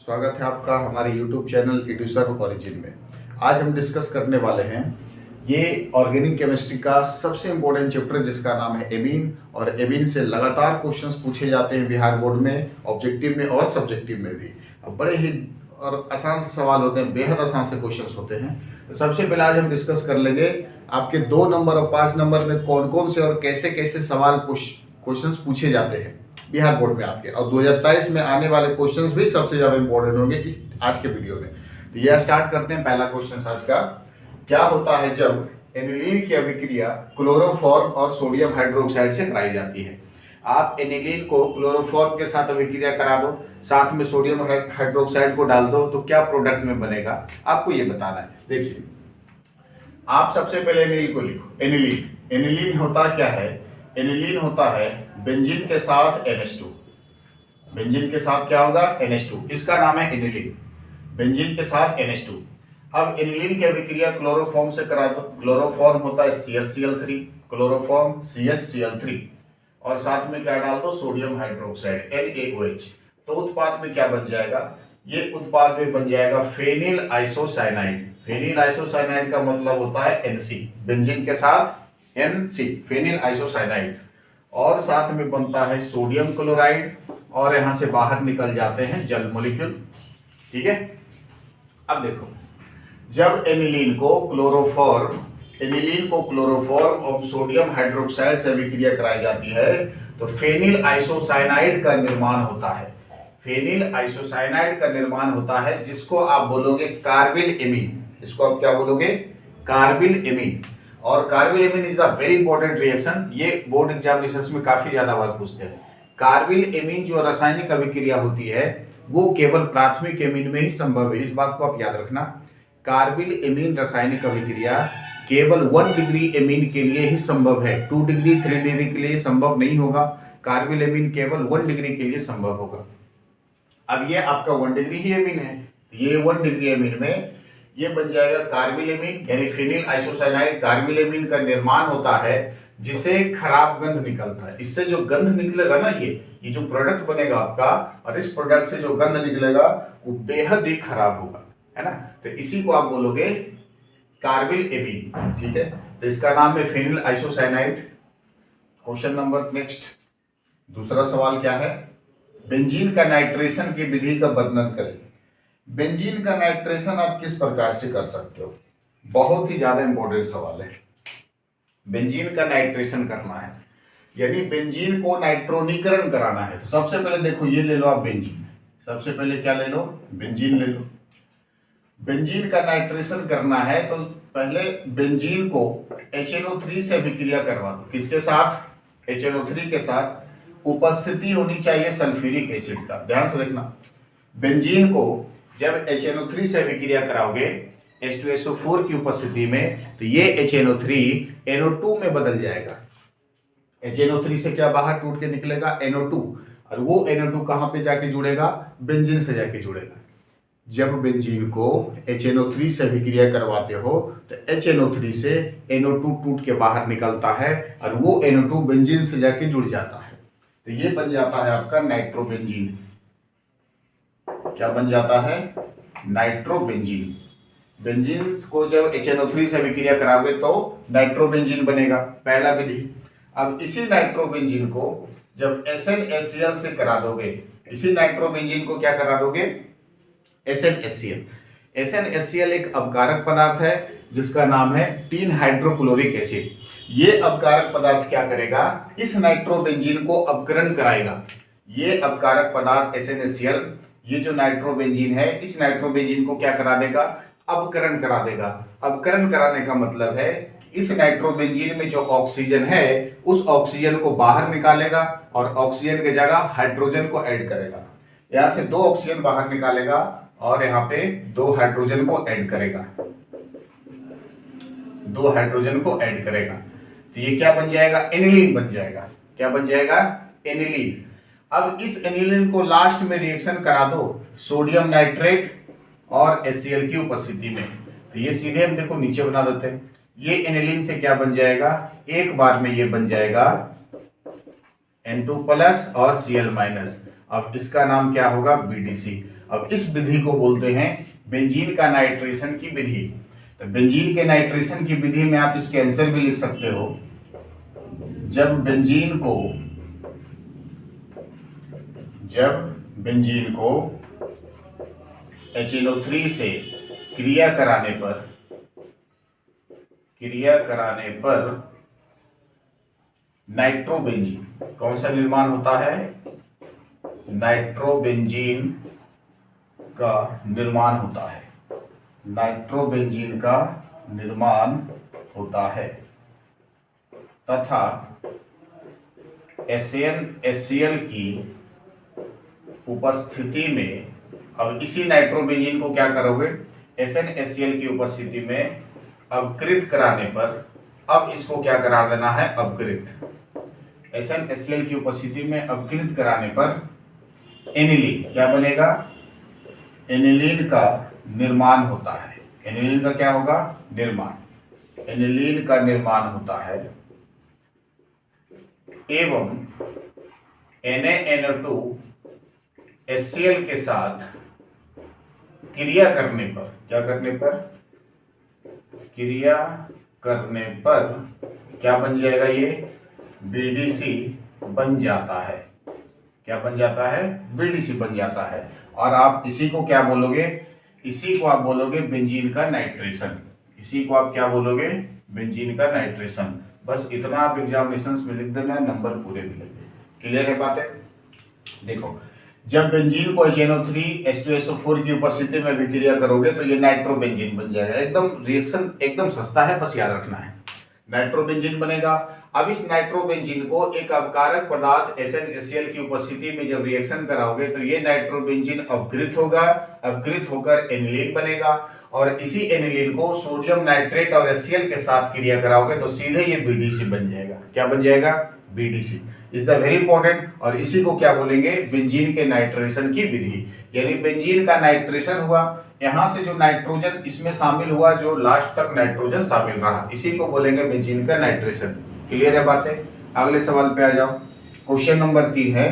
स्वागत है आपका हमारे YouTube चैनल एडुसर्व ओरिजिन में। आज हम डिस्कस करने वाले हैं ये ऑर्गेनिक केमिस्ट्री का सबसे इम्पोर्टेंट चैप्टर जिसका नाम है एमीन। और एमीन से लगातार क्वेश्चंस पूछे जाते हैं बिहार बोर्ड में, ऑब्जेक्टिव में और सब्जेक्टिव में भी। अब बड़े ही और आसान से सवाल होते हैं, बेहद आसान से क्वेश्चंस होते हैं। तो सबसे पहले आज हम डिस्कस कर लेंगे आपके 2 नंबर और 5 नंबर में कौन कौन से और कैसे कैसे सवाल क्वेश्चंस पूछे जाते हैं बिहार बोर्ड में आपके, और 2023 में आने वाले क्वेश्चंस भी सबसे ज्यादा इंपॉर्टेंट होंगे इस आज के वीडियो में। तो यह स्टार्ट करते हैं। पहला क्वेश्चन आज का, क्या होता है जब एनिलीन की अभिक्रिया क्लोरोफॉर्म और सोडियम हाइड्रोक्साइड से कराई जाती है? आप एनिलीन को क्लोरोफॉर्म के साथ अभिक्रिया करा दो, साथ में सोडियम हाइड्रोक्साइड को डाल दो, तो क्या प्रोडक्ट में बनेगा आपको ये बताना है। देखिए, आप सबसे पहले एनिलीन को लिखो। एनिलीन होता क्या है? एनिलीन होता है बेंजीन के साथ NH2। बेंजीन के साथ क्या होगा? NH2। इसका नाम है एनिलीन, बेंजीन के साथ NH2। अब एनिलीन की अभिक्रिया क्लोरोफॉर्म से करा दो। क्लोरोफॉर्म होता है CHCl3, क्लोरोफॉर्म CHCl3, और साथ में क्या डाल दो? Sodium hydroxide NaOH। तो उत्पाद में क्या बन जाएगा? ये उत्पाद में बन जाएगा फेनिल आइसोसाइनाइड। फेनिल आइसोसाइनाइड का मतलब होता है NC, बेंजीन के साथ NC, फेनिल आइसोसाइनाइड, और साथ में बनता है सोडियम क्लोराइड, और यहां से बाहर निकल जाते हैं जल मोलिक्यूल। ठीक है। अब देखो, जब एनिलीन को क्लोरोफॉर्म और सोडियम हाइड्रोक्साइड से अभिक्रिया कराई जाती है तो फेनिल आइसोसाइनाइड का निर्माण होता है। फेनिल आइसोसाइनाइड का निर्माण होता है जिसको आप बोलोगे कार्बिल एमीन। इसको आप क्या बोलोगे? Carbylamine. और carbylamine is the very important reaction. ये बोर्ड एग्जामिनेशंस में काफी ज्यादा बार पूछते हैं। कार्बिल एमीन जो रासायनिक अभिक्रिया होती है वो केवल प्राथमिक एमीन में ही संभव है। इस बात को आप याद रखना। कार्बिल एमीन रासायनिक अभिक्रिया केवल 1 डिग्री एमीन के लिए ही संभव है। 2 डिग्री 3 डिग्री के लिए संभव नहीं होगा। कार्बिल एमीन केवल 1 डिग्री के लिए संभव होगा। अब ये आपका 1 डिग्री ही एमीन है, ये 1 डिग्री एमीन में ये बन जाएगा कार्बिल एमीन, यानी फेनिल आइसोसाइनाइड। कार्बिल एमीन का निर्माण होता है जिसे खराब गंध निकलता है। इससे जो गंध निकलेगा ना, ये जो प्रोडक्ट बनेगा आपका, और इस प्रोडक्ट से जो गंध निकलेगा वो बेहद ही खराब होगा, है ना। तो इसी को आप बोलोगे कार्बिल एमीन। ठीक है, तो इसका नाम है phenyl isocyanide. Question number next, दूसरा सवाल क्या है? बेंजीन का नाइट्रेशन की विधि का वर्णन करें। बेंजीन का नाइट्रेशन आप किस प्रकार से कर सकते हो? बहुत ही ज्यादा इंपॉर्टेंट सवाल है। बेंजीन का नाइट्रेशन करना है, यानी बेंजीन को नाइट्रोनीकरण कराना है। तो सबसे पहले देखो, ये ले लो आप बेंजीन। सबसे पहले क्या ले लो? बेंजीन ले लो। बेंजीन का नाइट्रेशन करना है तो पहले बेंजीन को HNO3 से अभिक्रिया करवा दो। किसके साथ? HNO3 के साथ। उपस्थिति होनी चाहिए सल्फ्यूरिक एसिड का। ध्यान से देखना, बेंजीन को जब HNO3 से अभिक्रिया कराओगे H2SO4 की उपस्थिति में, तो ये HNO3 NO2 में बदल जाएगा। HNO3 से क्या बाहर टूट के निकलेगा? NO2, और वो NO2 कहां पे जाके जुड़ेगा? बेंजीन से जाके जुड़ेगा। जब बेंजीन को HNO3 से अभिक्रिया करवाते हो तो HNO3 से NO2 टूट के बाहर निकलता है, और वो NO2 बेंजीन से जाके जुड़ जाता है। तो ये बन जाता है आपका नाइट्रोबेंजीन। क्या बन जाता है? नाइट्रोबेंजीन। बेंजीन को जब HNO3 से अभिक्रिया कराओगे तो नाइट्रोबेंजीन बनेगा, पहला विधि। अब इसी नाइट्रोबेंजीन को जब SnHCl से करा दोगे, इसी नाइट्रोबेंजीन को क्या करा दोगे? SnHCl। SnHCl एक अपकारक पदार्थ है जिसका नाम है टीन हाइड्रोक्लोरिक एसिड। ये अपकारक पदार्थ क्या करेगा? इस नाइट्रोबेंजीन को अपकरण कराएगा। ये अपकारक पदार्थ SnHCl, ये जो नाइट्रोबेंजीन है, इस नाइट्रोबेंजीन को क्या करा देगा? अपकरण करा देगा। अपकरण कराने का मतलब है कि इस नाइट्रोबेंजीन में जो ऑक्सीजन है उस ऑक्सीजन को बाहर निकालेगा और ऑक्सीजन की जगह हाइड्रोजन को ऐड करेगा। यहां से 2 ऑक्सीजन बाहर निकालेगा और यहाँ पे 2 हाइड्रोजन को ऐड करेगा। 2 हाइड्रोजन को ऐड करेगा, तो ये क्या बन जाएगा? एनिलीन बन जाएगा। क्या बन जाएगा? एनिलीन। अब इस एनिलीन को लास्ट में रिएक्शन करा दो सोडियम नाइट्रेट और HCl की उपस्थिति में, तो ये सीधे हम देखो नीचे बना देते हैं। ये एनिलीन से क्या बन जाएगा? एक बार में ये बन जाएगा N2+ और Cl-। अब इसका नाम क्या होगा? BDC। अब इस विधि को बोलते हैं बेंजीन का नाइट्रेशन की विधि। तो बेंजीन के नाइट्रेशन की विधि में आप इसके आंसर भी लिख सकते हो। जब बेंजीन को HNO3 से क्रिया कराने पर नाइट्रोबेंजीन कौन सा निर्माण होता है? नाइट्रोबेंजीन का निर्माण होता है। नाइट्रोबेंजीन का निर्माण होता है तथा SnHCl की उपस्थिति में, अब इसी नाइट्रोबेंजीन को क्या करोगे? SnHCl की उपस्थिति में अपकृत कराने पर, अब इसको क्या करा देना है? अपकृत। SnHCl की उपस्थिति में अपकृत कराने पर एनिलीन क्या बनेगा? एनिलीन का निर्माण होता है। एनिलीन का क्या होगा? निर्माण। एनिलीन का निर्माण होता है एवं NaNO2 HCl के साथ क्रिया करने पर, क्या करने पर? क्रिया करने पर क्या बन जाएगा? ये BDC बन जाता है। क्या बन जाता है? BDC बन जाता है। और आप इसी को क्या बोलोगे? इसी को आप बोलोगे बेंजीन का नाइट्रेशन। इसी को आप क्या बोलोगे? बेंजीन का नाइट्रेशन। बस इतना आप एग्जामिनेशंस में लिख देना, नंबर पूरे मिलेंगे। क्लियर है बातें? देखो, जब बेंजीन को HNO3 H2SO4 की उपस्थिति में विक्रिया करोगे तो ये नाइट्रोबेंजीन बन जाएगा। एकदम रिएक्शन एकदम सस्ता है, बस याद रखना है। नाइट्रोबेंजीन बनेगा। अब इस नाइट्रोबेंजीन को एक अपकारक पदार्थ SnHCl की उपस्थिति में जब रिएक्शन कराओगे तो ये नाइट्रोबेंजीन अपकृत होगा। अपकृत होकर एनिलीन बनेगा और इसी एनिलीन को सोडियम नाइट्रेट और HCl के साथ क्रिया कराओगे तो सीधे ये BDC बन जाएगा। क्या बन जाएगा? BDC is the very important. और इसी को क्या बोलेंगे? बेंजीन के नाइट्रेशन की विधि। यानी बेंजीन का नाइट्रेशन हुआ, यहां से जो नाइट्रोजन इसमें शामिल हुआ, जो लास्ट तक नाइट्रोजन शामिल रहा, इसी को बोलेंगे बेंजीन का नाइट्रेशन। क्लियर है बातें? अगले सवाल पे आ जाओ। क्वेश्चन नंबर 3 है,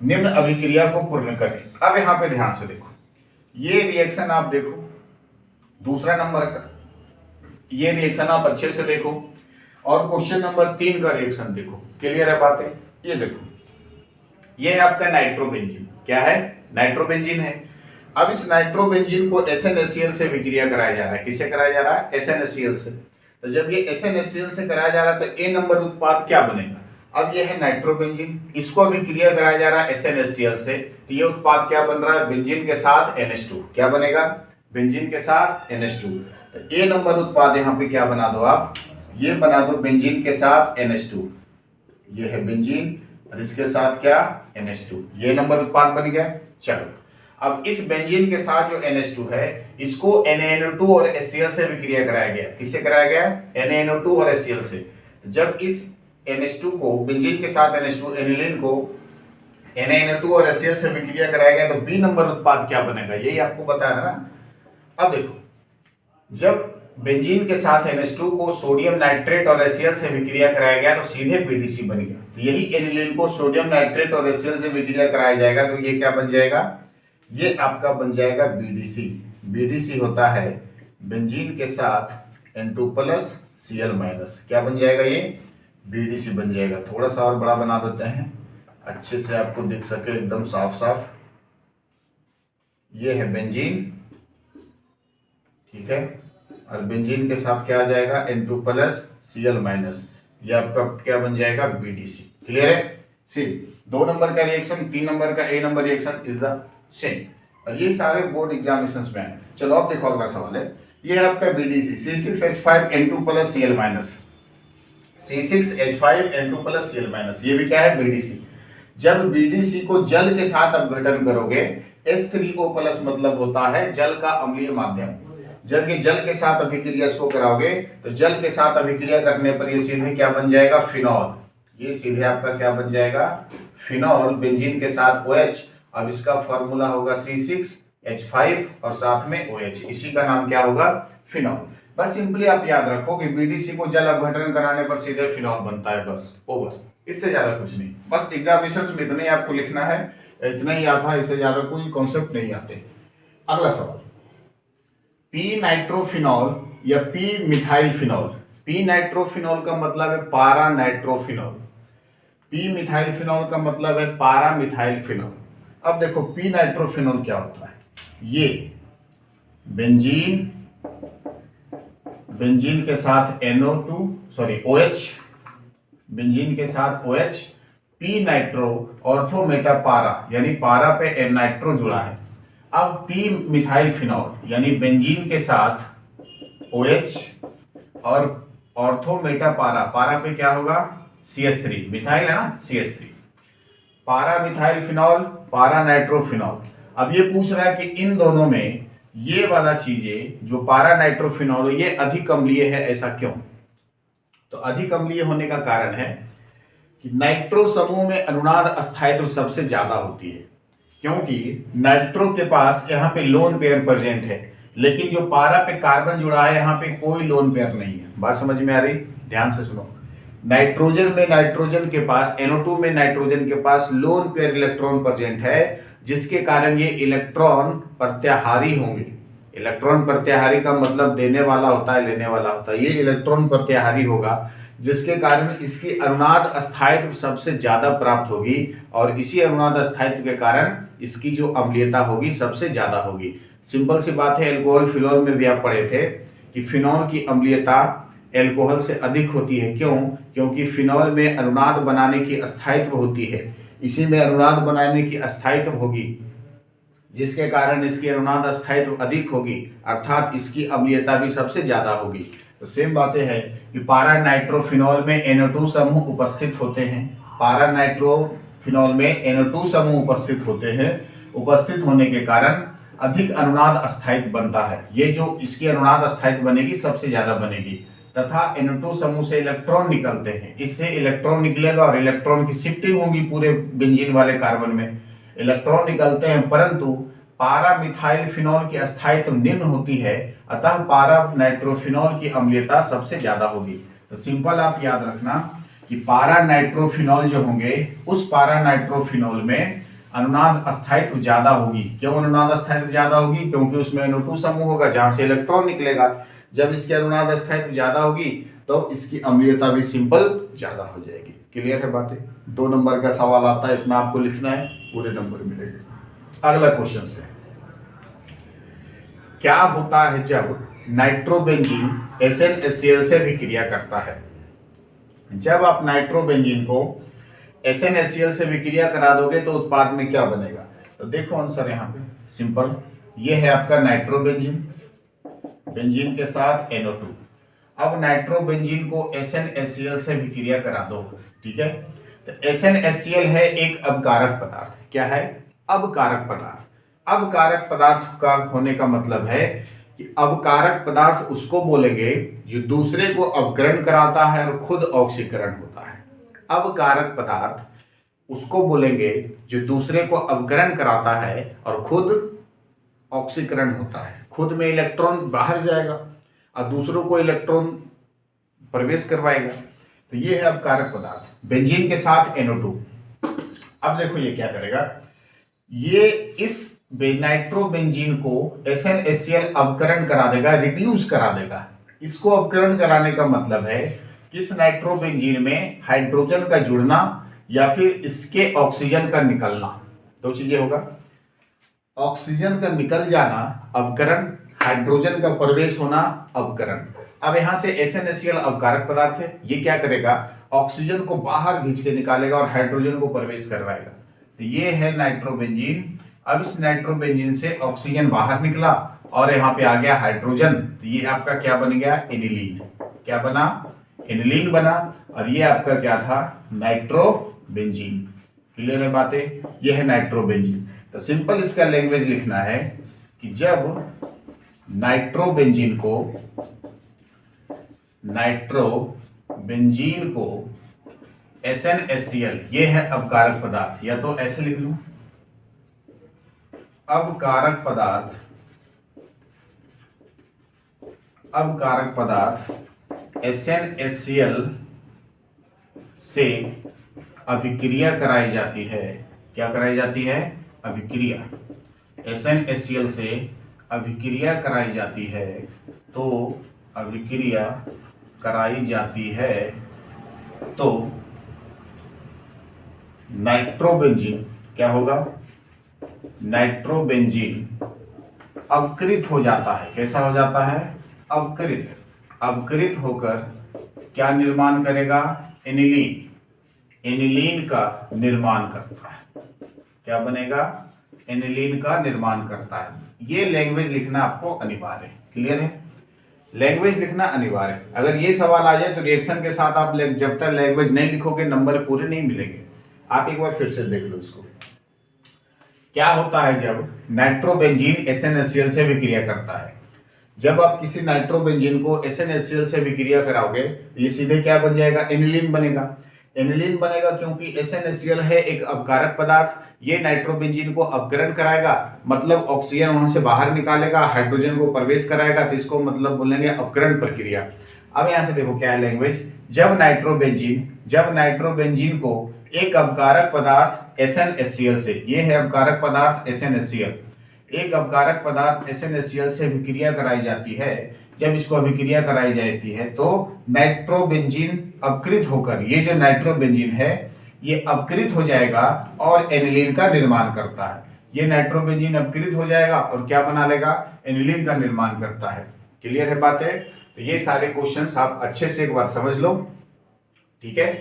निम्न अभिक्रिया को पूर्ण करें। अब यहां पे ध्यान से देखो, ये रिएक्शन आप देखो, दूसरा नंबर का ये रिएक्शन आप अच्छे से देखो और क्वेश्चन नंबर 3 का रिएक्शन देखो। क्लियर है बातें? ये देखो, ये है आपका नाइट्रोबेंजीन। क्या है? नाइट्रोबेंजीन है। अब इस नाइट्रोबेंजीन को SnHCl से विक्रिया कराया जा रहा है। किससे कराया जा रहा है? SnHCl से। तो जब ये SnHCl से कराया जा रहा है तो A नंबर उत्पाद क्या बनेगा? अब ये है नाइट्रोबेंजीन, इसको विक्रिया कराया जा रहा है SnHCl से, तो ये उत्पाद क्या बन रहा है? बेंजीन के साथ NH2। क्या बनेगा? बेंजीन के साथ NH2। तो A नंबर उत्पाद यहाँ पे क्या बना दो आप? ये बना दो बेंजीन के साथ NH2। ये है बेंजीन और इसके साथ क्या? NH2। ये नंबर उत्पाद बन गया। चलो, अब इस बेंजीन के साथ जो NH2 है, इसको NaNO2 और HCl से विक्रिया कराया गया। किससे कराया गया? NaNO2 और HCl से। जब इस NH2 को, बेंजीन के साथ NH2 एनिलीन को NaNO2 और HCl से विक्रिया कराया गया तो B नंबर उत्पाद क्या बनेगा? यही आपको बताया ना। अब देखो, जब बेंजीन के साथ NH2 को सोडियम नाइट्रेट और HCl से विक्रिया कराया गया तो सीधे BDC बन गया। तो यही एनिलीन को सोडियम नाइट्रेट और HCl से विक्रिया कराया जाएगा तो ये क्या बन जाएगा? ये आपका बन जाएगा BDC। BDC होता है बेंजीन के साथ N2+ Cl-। क्या बन जाएगा? ये BDC बन जाएगा। थोड़ा सा और बड़ा बना देते हैं, अच्छे से आपको दिख सके एकदम साफ साफ। ये है बेंजीन, ठीक है, और बेंजीन के साथ क्या आ जाएगा? N2+ Cl-। ये आपका क्या बन जाएगा? BDC। क्लियर है? सेम 2 नंबर का रिएक्शन, 3 नंबर का A number reaction is the same. और ये सारे बोर्ड एग्जामिनेशंस में है। चलो अब देखो, अगला सवाल है, ये है आपका BDC C6H5N2+ Cl-। C6H5N2+ Cl-, ये भी क्या है? BDC। जब BDC को जल के साथ अपघटन करोगे, H3O+ मतलब होता है जल का अम्लीय माध्यम। जब ये जल के साथ अभिक्रिया इसको कराओगे तो जल के साथ अभिक्रिया करने पर ये सीधे क्या बन जाएगा? फिनॉल। ये सीधे आपका क्या बन जाएगा? फिनॉल। बेंजीन के साथ OH। अब इसका फॉर्मूला होगा C6H5 और साथ में OH, इसी का नाम क्या होगा? फिनॉल। बस सिंपली आप याद रखो कि BDC को जल अपघटन कराने पर सीधे फिनॉल बनता है, बस ओवर। इससे ज्यादा कुछ नहीं। बस एग्जामिनेशंस में इतना ही आपको लिखना है इतना ही आता है, इससे ज्यादा कोई कॉन्सेप्ट नहीं आते। अगला सवाल, पी नाइट्रोफिनॉल या P methyl phenol. P nitrophenol का मतलब है पारा नाइट्रोफिनॉल, पी मिथाइल फिनॉल का मतलब है पारा मिथाइल फिनॉल। अब देखो पी नाइट्रोफिनॉल क्या होता है, ये बेंजीन, बेंजीन के साथ NO2 सॉरी OH, बेंजीन के साथ OH, पी नाइट्रो ऑर्थोमेटा पारा यानी पारा पे N नाइट्रो जुड़ा है। अब पी मिथाइल फिनॉल यानी बेंजीन के साथ OH और ऑर्थोमेटा पारा, पारा पे क्या होगा CH3, मिथाइल है ना CH3, पारा मिथाइल फिनॉल, पारा नाइट्रोफिनॉल। अब ये पूछ रहा है कि इन दोनों में ये वाला चीजें जो पारा नाइट्रोफिनॉल ये अधिक अम्लीय है, ऐसा क्यों? तो अधिक अम्लीय होने का कारण है कि नाइट्रो समूह में अनुनाद अस्थायित्व सबसे ज्यादा होती है, क्योंकि नाइट्रो के पास यहाँ पे लोन पेयर प्रेजेंट है, लेकिन जो पारा पे कार्बन जुड़ा है यहाँ पे कोई लोन पेयर नहीं है। बात समझ में आ रही? ध्यान से सुनो। नाइट्रोजन में नाइट्रोजन के पास, NO2 में नाइट्रोजन के पास लोन पेयर इलेक्ट्रॉन प्रेजेंट है, जिसके कारण ये इलेक्ट्रॉन प्रत्याहारी होंगे। इलेक्ट्रॉन प्रत्याहारी का मतलब देने वाला होता है, लेने वाला होता है। ये इलेक्ट्रॉन प्रत्याहारी होगा, जिसके कारण इसकी अनुनाद अस्थायित्व सबसे ज्यादा प्राप्त होगी, और इसी अनुनाद अस्थायित्व के कारण इसकी जो अम्लीयता होगी सबसे ज्यादा होगी। सिंपल सी बात है, एल्कोहल फिनॉल में भी आप पढ़े थे कि फिनॉल की अम्लीयता एल्कोहल से अधिक होती है। क्यों? क्योंकि फिनॉल में अनुनाद बनाने की अस्थायित्व होती है, इसी में अनुनाद बनाने की अस्थायित्व होगी, जिसके कारण इसकी अनुनाद अस्थायित्व अधिक होगी, अर्थात इसकी अम्लीयता भी सबसे ज्यादा होगी। तो सेम बातें हैं कि पारा नाइट्रोफिनॉल में NO2 समूह उपस्थित होते हैं, पारा नाइट्रोफिनॉल में NO2 समूह उपस्थित होते हैं, उपस्थित होने के कारण अधिक अनुनाद अस्थायित्व बनता है। ये जो इसकी अनुनाद अस्थायित्व बनेगी सबसे ज्यादा बनेगी, तथा NO2 समूह से इलेक्ट्रॉन निकलते हैं, इससे इलेक्ट्रॉन निकलेगा और इलेक्ट्रॉन की शिफ्टिंग होगी पूरे बेंजीन वाले कार्बन में, इलेक्ट्रॉन निकलते हैं, परंतु पारा मिथाइल फिनॉल की अस्थायित्व निम्न होती है, अतः पारा नाइट्रोफिनॉल की अम्लीयता सबसे ज्यादा होगी। तो सिंपल आप याद रखना कि पारा नाइट्रोफिनॉल जो होंगे, उस पारा नाइट्रोफिनॉल में अनुनाद अस्थायित्व ज्यादा होगी। क्यों अनुनाद अस्थायित्व ज्यादा होगी? क्योंकि उसमें NO2 समूह होगा जहां से इलेक्ट्रॉन निकलेगा। जब इसकी अनुनाद अस्थायित्व ज्यादा होगी तो इसकी अम्लीयता भी सिंपल ज्यादा हो जाएगी। क्लियर है बातें? 2 नंबर का सवाल आता है, इतना आपको लिखना है, पूरे नंबर मिलेंगे। अगला क्वेश्चन है, क्या होता है जब नाइट्रोबेंजीन SnHCl से विक्रिया करता है? जब आप नाइट्रोबेंजीन को SnHCl से विक्रिया करा दोगे तो उत्पाद में क्या बनेगा? तो देखो आंसर यहाँ पे सिंपल, ये है आपका नाइट्रोबेंजीन, बेंजीन के साथ NO2। अब नाइट्रोबेंजीन को SnHCl से विक्रिया करा दो, ठीक है? तो SnHCl है एक अपकारक पदार्थ। क्या है? अपकारक पदार्थ। अपकारक पदार्थ का होने का मतलब है कि अपकारक पदार्थ उसको बोलेंगे जो दूसरे को अपग्रहण कराता है और खुद ऑक्सीकरण होता है। अपकारक पदार्थ उसको बोलेंगे जो दूसरे को अपग्रहण कराता है और खुद ऑक्सीकरण होता है। खुद में इलेक्ट्रॉन बाहर जाएगा और दूसरों को इलेक्ट्रॉन प्रवेश करवाएगा। तो ये है अपकारक पदार्थ, बेंजीन के साथ NO2। अब देखो ये क्या करेगा, ये इस नाइट्रोबेंजीन को SnHCl अपकरण करा देगा, रिड्यूस करा देगा। इसको अपकरण कराने का मतलब है कि इस नाइट्रोबेंजीन में हाइड्रोजन का जुड़ना या फिर इसके ऑक्सीजन का निकलना, दो चीजें होगा। ऑक्सीजन का निकल जाना अपकरण, हाइड्रोजन का प्रवेश होना अपकरण। अब यहां से SnHCl अपकारक पदार्थ है, ये क्या करेगा, ऑक्सीजन को बाहर खींच के निकालेगा और हाइड्रोजन को प्रवेश करवाएगा। तो ये है नाइट्रोबेंजीन। अब इस नाइट्रोबेंजीन से ऑक्सीजन बाहर निकला और यहाँ पे आ गया हाइड्रोजन, तो ये आपका क्या बन गया, एनिलीन। क्या बना, एनिलीन बना। और ये आपका क्या था, नाइट्रोबेंजीन। क्लियर है बातें? ये है नाइट्रोबेंजीन। तो सिंपल इसका लैंग्वेज लिखना है कि जब नाइट्रोबेंजीन को SnHCl, ये है अपकारक पदार्थ, या तो ऐसे लिख लूं, अपकारक पदार्थ SnHCl से अभिक्रिया कराई जाती है। क्या कराई जाती है? अभिक्रिया। SnHCl से अभिक्रिया कराई जाती है, तो अभिक्रिया कराई जाती है तो नाइट्रोबेंजीन क्या होगा? नाइट्रोबेंजीन अपकृत हो जाता है। कैसा हो जाता है? अपकृत। अपकृत होकर क्या निर्माण करेगा? एनिलीन। एनिलीन का निर्माण करता है। क्या बनेगा? एनिलीन का निर्माण करता है। ये लैंग्वेज लिखना आपको अनिवार्य है। क्लियर है? लैंग्वेज लिखना अनिवार्य है। अगर ये सवाल आ जाए तो रिएक्शन के साथ आप जब तक लैंग्वेज नहीं लिखोगे नंबर पूरे नहीं मिलेंगे। आप एक बार फिर से देख लो इसको। क्या होता है जब नाइट्रोबेंजीन SnHCl से विक्रिया करता है? जब आप किसी नाइट्रोबेंजीन को SnHCl से विक्रिया कराओगे, ये सीधे क्या बन जाएगा? एनिलीन बनेगा। एनिलीन बनेगा क्योंकि SnHCl है एक अपकारक पदार्थ। ये नाइट्रोबेंजीन को अपकरण कराएगा, मतलब ऑक्सीजन वहां से बाहर निकालेगा, हाइड्रोजन को प्रवेश कराएगा, तो इसको मतलब बोलेंगे अपकरण प्रक्रिया। अब यहां से देखो क्या है लैंग्वेज। जब नाइट्रोबेंजीन को एक अपकारक पदार्थ SnHCl से, ये है अपकारक पदार्थ SnHCl, एक अपकारक पदार्थ SnHCl से अभिक्रिया कराई जाती है। जब इसको अभिक्रिया कराई जाती है तो नाइट्रोबेंजीन अपकृत होकर, ये जो नाइट्रोबेंजीन है ये अपकृत हो जाएगा और एनिलीन का निर्माण करता है। ये नाइट्रोबेंजीन अपकृत हो जाएगा और क्या बना लेगा? एनिलीन का निर्माण करता है। क्लियर है बातें? तो ये सारे क्वेश्चंस आप अच्छे से एक बार समझ लो। ठीक है,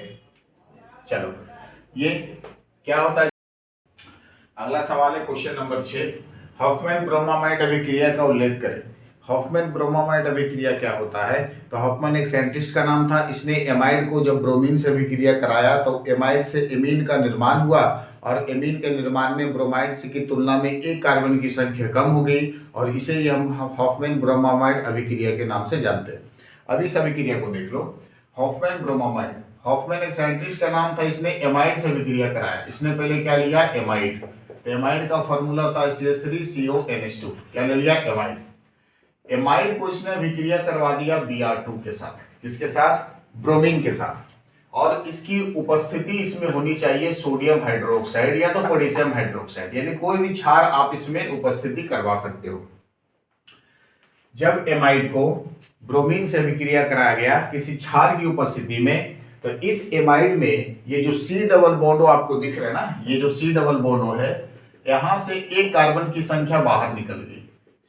चलो ये क्या होता है। अगला सवाल है क्वेश्चन नंबर 6। हॉफमैन ब्रोमामाइड अभिक्रिया का उल्लेख करें। हॉफमैन ब्रोमामाइड अभिक्रिया क्या होता है? तो हॉफमैन एक साइंटिस्ट का नाम था। इसने एमाइड को जब ब्रोमीन से अभिक्रिया कराया तो एमाइड से एमीन का निर्माण हुआ और एमीन के निर्माण में ब्रोमाइड की तुलना में एक कार्बन की संख्या कम हो गई और इसे ही हम हॉफमैन ब्रोमामाइड अभिक्रिया के नाम से जानते हैं। अब इस अभिक्रिया को देख लो। हॉफमैन ब्रोमामाइड, हॉफमैन एक साइंटिस्ट का नाम था। इसने एमाइड से अभिक्रिया कराया। इसने पहले क्या लिया? एमाइड। एमाइड का फॉर्मूला होता है CH3CONH2। क्या ले लिया? एमाइड। एमाइड को इसने अभिक्रिया करवा दिया Br2 के साथ। किसके साथ? ब्रोमीन के साथ। और इसकी उपस्थिति इसमें होनी चाहिए सोडियम हाइड्रोक्साइड या तो पोटेशियम हाइड्रोक्साइड, यानी कोई भी क्षार आप इसमें उपस्थिति करवा सकते हो। जब एमाइड को ब्रोमीन से अभिक्रिया कराया गया किसी क्षार की उपस्थिति में, तो इस एमाइड में ये जो C डबल बॉन्ड आपको दिख रहा है ना, ये जो C डबल बॉन्ड है, यहां से एक कार्बन की संख्या बाहर निकल गई।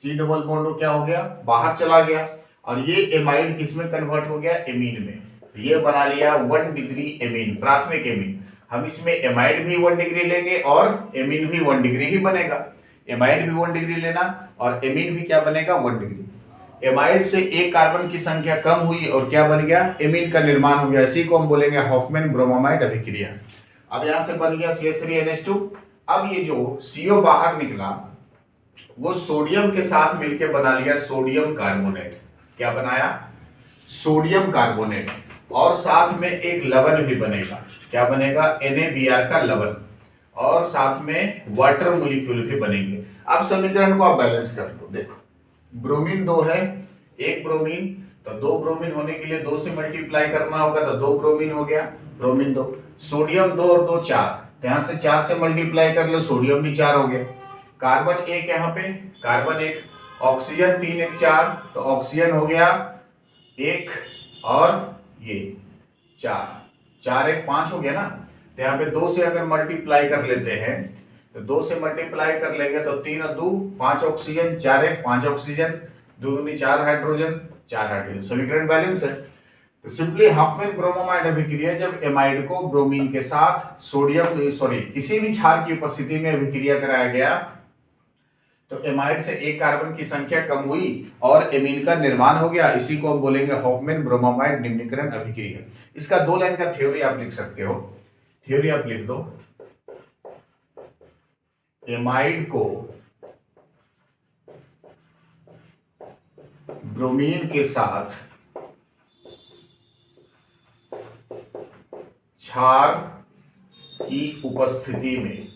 C डबल बॉन्ड क्या हो गया? बाहर चला गया और ये एमाइड किस में कन्वर्ट हो गया? एमीन में। तो ये बना लिया 1 डिग्री एमीन, प्राथमिक एमीन। हम इसमें एमाइड भी 1 डिग्री लेंगे और एमीन भी 1 डिग्री ही बनेगा। एमाइड भी 1 डिग्री लेना और एमीन भी क्या बनेगा? 1 डिग्री। एमाइड से एक कार्बन की संख्या कम हुई और क्या बन गया? एमीन का निर्माण हो गया। इसी को हम बोलेंगे हॉफमैन ब्रोमामाइड अभिक्रिया। अब यहां से बन गया CH3NH2। अब ये जो CO बाहर निकला वो सोडियम के साथ मिलकर बना लिया सोडियम कार्बोनेट। क्या बनाया? Sodium carbonate. और साथ में एक लवण भी बनेगा। क्या बनेगा? NaBr का लवण। और साथ में वाटर मोलिक्यूल भी बनेंगे। अब समीकरण को आप बैलेंस कर लो। देखो ब्रोमीन 2 है, एक ब्रोमीन, तो 2 ब्रोमीन होने के लिए 2 से मल्टीप्लाई करना होगा, तो 2 ब्रोमीन हो गया, ब्रोमीन 2। सोडियम 2 और 2 4, तो यहां से 4 से मल्टीप्लाई कर लो, सोडियम भी 4 हो गया। कार्बन 1 यहाँ पे, कार्बन 1, ऑक्सीजन 3 1 4, तो ऑक्सीजन हो गया 1 और ये 4, 4 1 5 हो गया ना। तो यहाँ पे 2 से अगर मल्टीप्लाई कर लेते हैं तो 2 से मल्टीप्लाई कर लेंगे तो 3 और 2 5 ऑक्सीजन, 4 1 5 ऑक्सीजन, 2 दूनी 4 हाइड्रोजन, 4 हाइड्रोजन। समीकरण बैलेंस है। तो सिंपली हॉफमैन ब्रोमामाइड अभिक्रिया जब एमाइड को ब्रोमीन के साथ किसी भी क्षार की उपस्थिति में अभिक्रिया कराया गया तो एमाइड से एक कार्बन की संख्या कम हुई और एमीन का निर्माण हो गया। इसी को हम बोलेंगे हॉफमैन ब्रोमामाइड निम्नीकरण अभिक्रिया। इसका 2 लाइन का थ्योरी आप लिख सकते हो। थ्योरी आप लिख दो। एमाइड को ब्रोमीन के साथ क्षार की उपस्थिति में,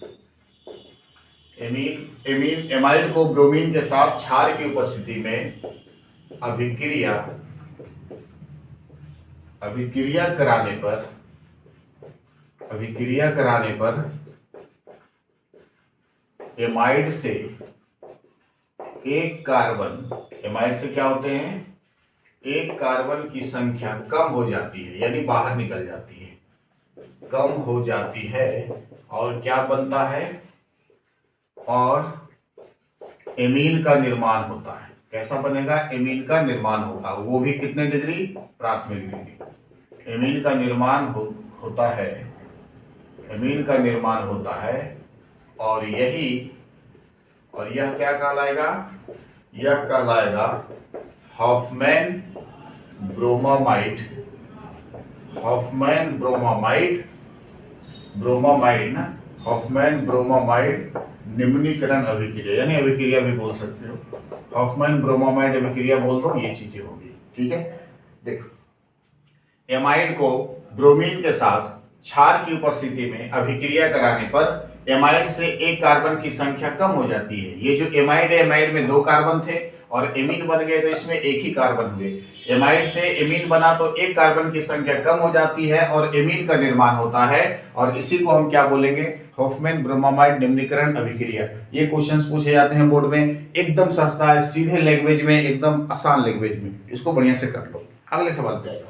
एमाइड को ब्रोमीन के साथ क्षार की उपस्थिति में अभिक्रिया कराने पर एमाइड से एक कार्बन, एमाइड से क्या होते हैं, एक कार्बन की संख्या कम हो जाती है, यानी बाहर निकल जाती है, कम हो जाती है, और क्या बनता है, और एमीन का निर्माण होता है। कैसा बनेगा, एमीन का निर्माण होगा, वो भी कितने डिग्री, प्राथमिक डिग्री। एमीन का निर्माण होता है, एमीन का निर्माण होता है, और यह क्या कहलाएगा, यह कहलाएगा Hofmann bromamide, Hofmann bromamide, bromamide ना, हॉफमैन ब्रोमामाइड निम्नीकरण अभिक्रिया, यानी अभिक्रिया भी बोल सकते हो, हॉफमैन ब्रोमामाइड अभिक्रिया बोल दो, ये चीजें होगी। ठीक है, देखो एमाइड को ब्रोमीन के साथ क्षार की उपस्थिति में अभिक्रिया कराने पर एमाइड से एक कार्बन की संख्या कम हो जाती है। ये जो एमाइड है, एमाइड में 2 कार्बन थे और एमीन बन गए तो इसमें एक ही कार्बन हुए। एमाइड से एमीन बना तो एक कार्बन की संख्या कम हो जाती है और एमीन का निर्माण होता है, और इसी को हम क्या बोलेंगे, हॉफमैन ब्रोमामाइड निम्नीकरण अभिक्रिया। ये क्वेश्चंस पूछे जाते हैं बोर्ड में, एकदम सस्ता है, सीधे लैंग्वेज में, एकदम आसान लैंग्वेज में, इसको बढ़िया से कर लो। अगले सवाल पे आएगा,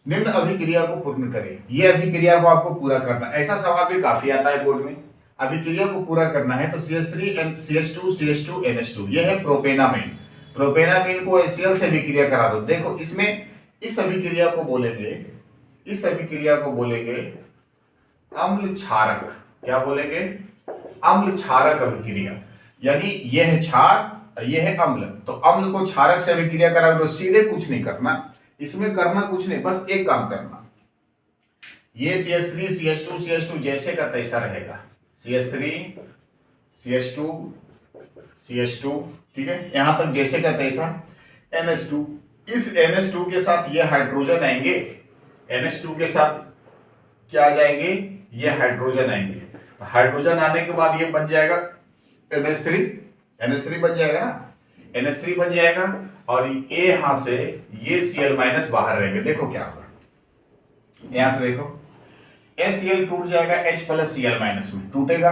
निम्न अभिक्रिया को पूर्ण करें। ये अभिक्रिया को आपको पूरा करना, ऐसा सवाल भी काफी आता है बोर्ड में। अभिक्रिया को पूरा करना है तो CH3 CH2 CH2 NH2, ये है प्रोपेनामीन। प्रोपेनामीन को HCl से अभिक्रिया करा दो। देखो इसमें इस अभिक्रिया को बोलेंगे, इस अभिक्रिया को बोलेंगे अम्ल क्षारक। क्या बोलेंगे, अम्ल क्षारक अभिक्रिया, यानी यह है क्षार, यह है अम्ल, तो अम्ल को क्षारक से अभिक्रिया करा दो। सीधे कुछ नहीं करना, इसमें करना कुछ नहीं, बस एक काम करना, ये CH3 CH2 CH2 जैसे का तैसा रहेगा, CH3 CH2 CH2, ठीक है, यहां तक जैसे का तैसा। NH2, इस NH2 के साथ ये हाइड्रोजन आएंगे, NH2 के साथ क्या आ जाएंगे, ये हाइड्रोजन आएंगे। हाइड्रोजन आने के बाद ये बन जाएगा NH3, NH3 बन जाएगा ना, NH3 बन जाएगा, और ये यहां से ये Cl माइनस बाहर रहेंगे। देखो क्या होगा, यहां से देखो HCl टूट जाएगा H प्लस Cl माइनस में टूटेगा।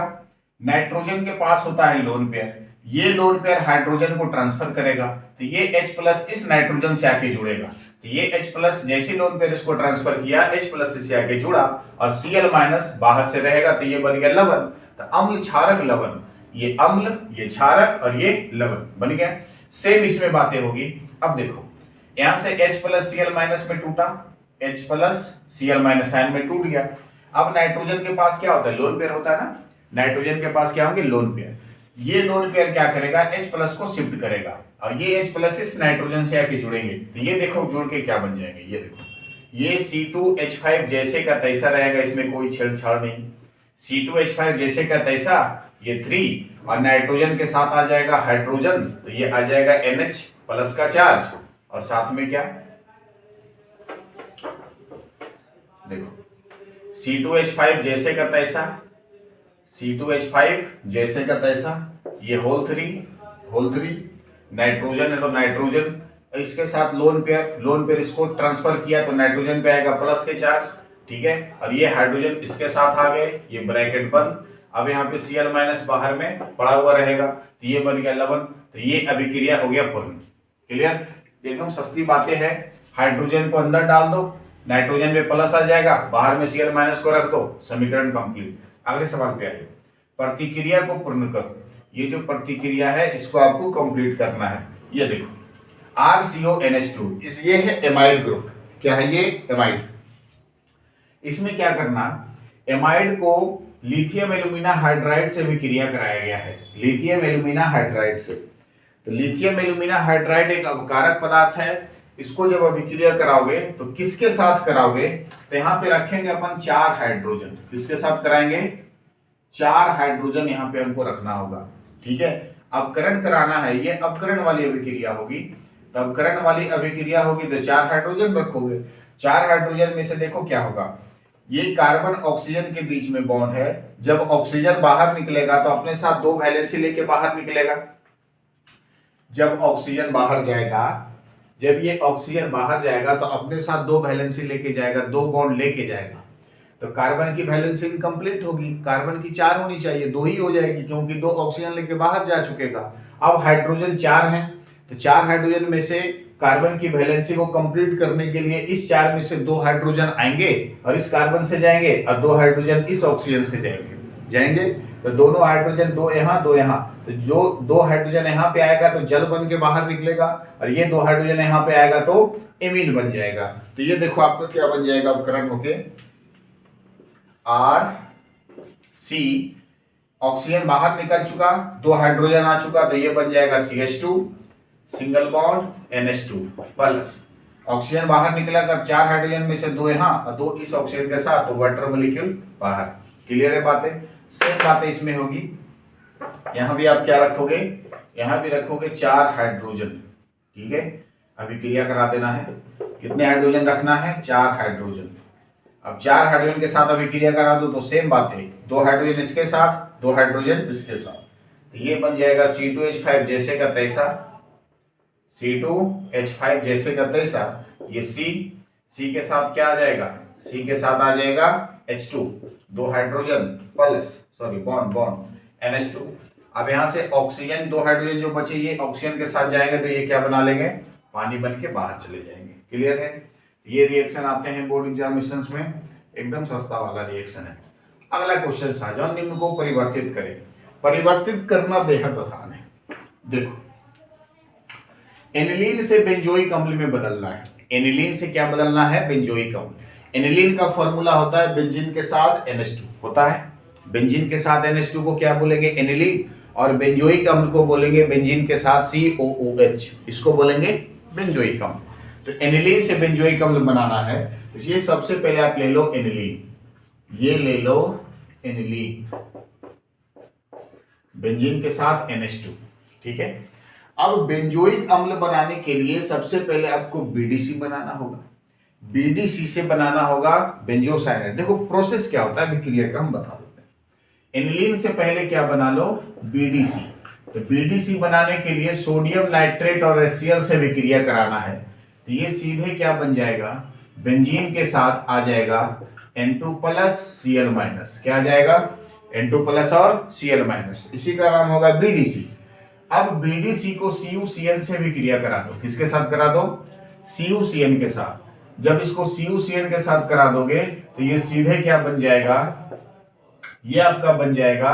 नाइट्रोजन के पास होता है लोन पेयर, ये लोन पेयर हाइड्रोजन को ट्रांसफर करेगा, तो ये H प्लस इस नाइट्रोजन से आके जुड़ेगा, तो ये H प्लस जैसे लोन पेयर इसको ट्रांसफर किया, H प्लस से आके जुड़ा और Cl माइनस बाहर से रहेगा, तो ये बन गया लवण। तो अम्ल क्षारक लवण, ये अम्ल, ये क्षारक और ये लवण बन गया। सेम इसमें बातें होगी। अब देखो यहां से H प्लस Cl माइनस में टूटा, H plus Cl minus ion में टूट गया। अब नाइट्रोजन के पास क्या होता है, लोन पेयर होता है ना, नाइट्रोजन के पास क्या होंगे, लोन पेयर। ये लोन पेयर क्या करेगा, H प्लस को शिफ्ट करेगा, और ये H प्लस इस नाइट्रोजन से आके जुड़ेंगे, तो ये देखो जुड़ के क्या बन जाएंगे, ये देखो ये C2H5 जैसे का तैसा रहेगा, इसमें कोई छेड़छाड़ नहीं। C2H5 जैसे का तैसा, ये 3, और नाइट्रोजन के साथ आ जाएगा हाइड्रोजन, तो ये आ जाएगा NH प्लस का चार्ज, और साथ में क्या, देखो C2H5 जैसे का तैसा, C2H5 जैसे का तैसा, ये होल 3 नाइट्रोजन है तो नाइट्रोजन, इसके साथ लोन पेयर इसको ट्रांसफर किया तो नाइट्रोजन पे आएगा प्लस के चार्ज, ठीक है, और ये हाइड्रोजन इसके साथ आ गए, ये ब्रैकेट बंद। अब यहाँ पे Cl माइनस बाहर में पड़ा हुआ रहेगा, तो ये बन गया लवण, तो ये अभिक्रिया हो गया पूर्ण। क्लियर, एकदम सस्ती बातें हैं। हाइड्रोजन को अंदर डाल दो, नाइट्रोजन में प्लस आ जाएगा, बाहर में Cl माइनस को रख दो, समीकरण कंप्लीट। अगले सवाल पे आइए, प्रतिक्रिया को पूर्ण करो। ये जो प्रतिक्रिया है इसको आपको कंप्लीट करना है। ये देखो RCONH2, ये है एमाइड ग्रुप। क्या है ये, एमाइड। इसमें क्या करना, एमाइड को लिथियम एल्यूमिना हाइड्राइड से विक्रिया कराया गया है, लिथियम एल्यूमिना हाइड्राइड से। तो लिथियम एल्यूमिना हाइड्राइड एक अवकारक पदार्थ है, इसको जब अभिक्रिया कराओगे तो किसके साथ कराओगे, तो यहाँ पे रखेंगे अपन 4 हाइड्रोजन। किसके साथ कराएंगे, 4 हाइड्रोजन यहाँ पे हमको रखना होगा, ठीक है। अपकरण कराना है, ये अपकरण वाली अभिक्रिया होगी, तो अपकरण वाली अभिक्रिया होगी तो 4 हाइड्रोजन रखोगे। 4 हाइड्रोजन में से देखो क्या होगा, ये कार्बन ऑक्सीजन के बीच में बॉन्ड है, जब ऑक्सीजन बाहर निकलेगा तो अपने साथ 2 वैलेंसी लेके बाहर निकलेगा। जब ऑक्सीजन बाहर जाएगा, जब ये ऑक्सीजन बाहर जाएगा तो अपने साथ 2 वैलेंसी लेके जाएगा, 2 बॉन्ड लेके जाएगा। तो कार्बन की वैलेंसी इनकम्प्लीट होगी, कार्बन की 4 होनी चाहिए, 2 ही हो जाएगी क्योंकि 2 ऑक्सीजन लेके बाहर जा चुकेगा। अब हाइड्रोजन 4 हैं, तो 4 हाइड्रोजन में से कार्बन की वैलेंसी को कंप्लीट करने के लिए इस 4 में से 2 हाइड्रोजन आएंगे और इस कार्बन से जाएंगे और 2 हाइड्रोजन इस ऑक्सीजन से जाएंगे। तो दोनों हाइड्रोजन 2 यहाँ 2 यहाँ, तो जो 2 हाइड्रोजन यहाँ पे आएगा तो जल बन के बाहर निकलेगा और ये 2 हाइड्रोजन यहाँ पे आएगा तो एमीन बन जाएगा। तो ये देखो आपका क्या बन जाएगा उपकरण होके आर सी, ऑक्सीजन बाहर निकल चुका, 2 हाइड्रोजन आ चुका, तो ये बन जाएगा CH2 single bond NH2 plus oxygen बाहर निकला, अब 4 हाइड्रोजन में से 2 यहाँ और 2 इस ऑक्सीजन के साथ, तो वाटर मॉलिक्यूल बाहर। क्लियर है बातें? सेम बातें इसमें होगी। यहां भी आप क्या रखोगे, यहां भी रखोगे 4 हाइड्रोजन। ठीक है, अभी क्रिया करा देना है। कितने हाइड्रोजन रखना है? 4 हाइड्रोजन। अब 4 हाइड्रोजन के साथ अभी क्रिया करा दो तो सेम बात है, 2 हाइड्रोजन इसके साथ, 2 हाइड्रोजन इसके साथ, तो ये बन जाएगा C2H5 जैसे का तैसा, C2H5 जैसे का तैसा, ये C के साथ क्या आ जाएगा? C के साथ आ जाएगा H2, 2 hydrogen plus bond NH2। अब यहां से ऑक्सीजन 2 हाइड्रोजन जो बचे ये ऑक्सीजन के साथ जाएंगे तो ये क्या बना लेंगे? पानी बन के बाहर चले जाएंगे। क्लियर है? ये रिएक्शन आते हैं बोर्ड एग्जामिनेशंस में, एकदम सस्ता वाला रिएक्शन है। अगला क्वेश्चन आ जाओ, निम्न को परिवर्तित करें। परिवर्तित करना बेहद आसान है। देखो, एनिलीन से बेंजोइक अम्ल में बदलना है। एनिलीन से क्या बदलना है? बेंजोइक अम्ल। एनिलीन का फॉर्मूला होता है बेंजीन के साथ NH2 होता है। बेंजीन के साथ NH2 को क्या बोलेंगे? एनिलीन। और बेंजोइक अम्ल को बोलेंगे बेंजीन के साथ COOH, इसको बोलेंगे बेंजोइक अम्ल। तो एनिलीन से बेंजोइक अम्ल बनाना है, तो ये सबसे पहले आप ले लो एनिलीन, ये ले लो एनिलीन बेंजीन के साथ NH2। ठीक है, अब बेंजोइक अम्ल बनाने के लिए सबसे पहले आपको BDC बनाना होगा। BDC से बनाना होगा बेंजोसाइनाइड। देखो प्रोसेस क्या होता है अभिक्रिया का हम बता देते हैं। एनिलीन से पहले क्या बना लो? BDC। तो BDC बनाने के लिए सोडियम नाइट्रेट और HCl से विक्रिया कराना है, तो ये सीधे क्या बन जाएगा? बेंजीन के साथ आ जाएगा N2 प्लस Cl माइनस। क्या आ जाएगा? N2 प्लस और Cl माइनस, इसी का नाम होगा BDC। अब BDC को CuCN से विक्रिया करा दो। किसके साथ करा दो? CuCN के साथ। जब इसको CuCN के साथ करा दोगे तो ये सीधे क्या बन जाएगा? ये आपका बन जाएगा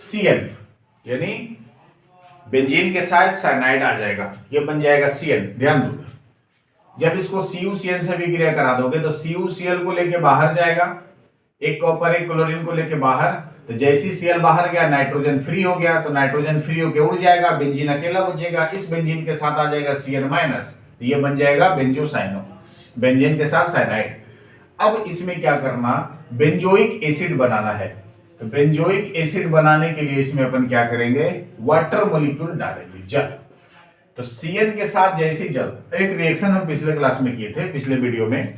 Cn, यानी बेंजीन के साथ साइनाइड आ जाएगा, ये बन जाएगा Cn। ध्यान दो, जब इसको CuCN से विक्रिया करा दोगे तो CuCl को लेके बाहर जाएगा, एक कॉपर एक क्लोरीन को लेके बाहर, तो जैसी Cl बाहर गया नाइट्रोजन फ्री हो गया, तो नाइट्रोजन फ्री होके उड़ जाएगा, बेंजीन अकेला बचेगा, इस बेंजीन के साथ आ जाएगा Cn माइनस, तो ये बन जाएगा बेंजोसाइनो, बेंजीन के साथ साइनाइड। अब इसमें क्या करना? बेंजोइक एसिड बनाना है। तो बेंजोइक एसिड बनाने के लिए इसमें अपन क्या करेंगे? वाटर मॉलिक्यूल डालेंगे, जल। तो Cn के साथ जैसे जल, एक रिएक्शन हम पिछले क्लास में किए थे, पिछले वीडियो में,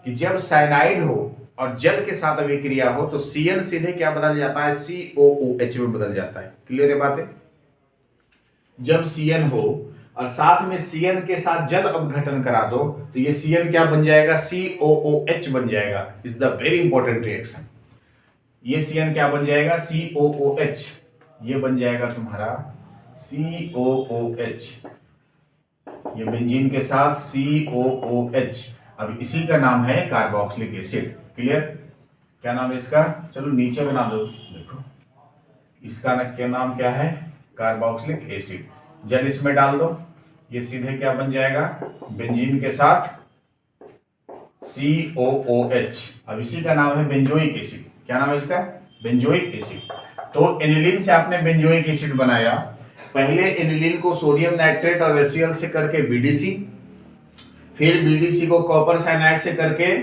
कि जब साइनाइड हो और जल के साथ अभिक्रिया हो तो Cn सीधे क्या बदल जाता है? COOH में बदल जाता है। क्लियर है बातें? जब Cn हो और साथ में Cn के साथ जल अपघटन करा दो तो ये Cn क्या बन जाएगा? COOH बन जाएगा। Is the very important reaction. ये Cn क्या बन जाएगा? COOH, ये बन जाएगा तुम्हारा COOH, ये बेंजीन के साथ COOH। अब इसी का नाम है कार्बोक्सिलिक एसिड। क्लियर? क्या नाम है इसका? चलो नीचे बना दो, देखो इसका क्या नाम क्या है? Carboxylic acid. जल इसमें डाल दो, ये सीधे क्या बन जाएगा? बेंजीन के साथ COOH। अब इसी का नाम है बेंजोइक एसिड। क्या नाम है इसका? Benzoic acid. तो एनिलीन से आपने बेंजोइक एसिड बनाया। पहले एनिलीन को सोडियम नाइट्रेट और HCl से करके BDC, फिर BDC को कॉपर साइनाइड से करके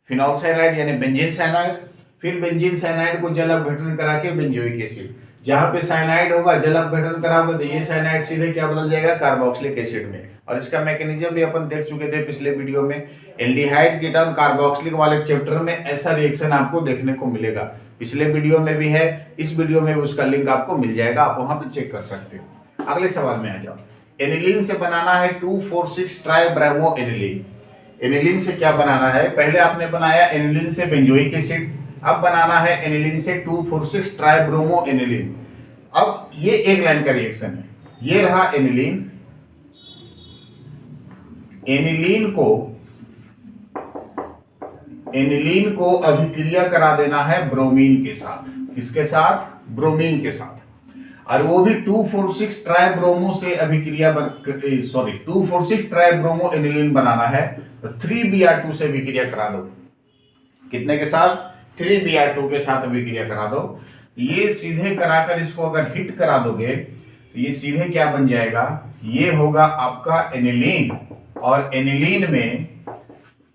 फिनॉल साइनाइड यानी बेंजीन साइनाइड, फिर बेंजीन साइनाइड को जल अपघटन करा के बेंजोइक एसिड। जहां पे साइनाइड होगा जल अपघटन कराओगे तो ये साइनाइड सीधे क्या बदल जाएगा? कार्बोक्सिलिक एसिड में। और इसका मैकेनिज्म भी अपन देख चुके थे पिछले वीडियो में। एल्डिहाइड की टर्म कार्बोक्सिलिक वाले चैप्टर में ऐसा रिएक्शन आपको देखने को मिलेगा। पिछले वीडियो में भी है, इस वीडियो में भी उसका लिंक आपको मिल जाएगा, आप वहां पे चेक कर सकते हो। अगले सवाल में आ जाओ। एनिलीन से बनाना है 2,4,6 ट्राइब्रामो एनिलीन। एनिलीन से क्या बनाना है, पहले आपने बनाया एनिलीन से बेंजोइक एसिड, अब बनाना है एनिलीन से 2,4,6 ट्राइब्रोमो एनिलीन। अब ये एक लाइन का रिएक्शन है, ये रहा एनिलीन, एनिलीन को अभिक्रिया करा देना है ब्रोमीन के साथ। किसके साथ? ब्रोमीन के साथ, और वो भी 2,4,6 ट्राइब्रोमो से अभिक्रिया 2,4,6 ट्राइब्रोमो एनिलीन बनाना है, तो 3Br2 से अभिक्रिया करा दो। कितने के साथ? 3Br2 के साथ अभिक्रिया करा दो। ये सीधे कराकर इसको अगर हिट करा दोगे तो ये सीधे क्या बन जाएगा, ये होगा आपका एनिलीन, और एनिलीन में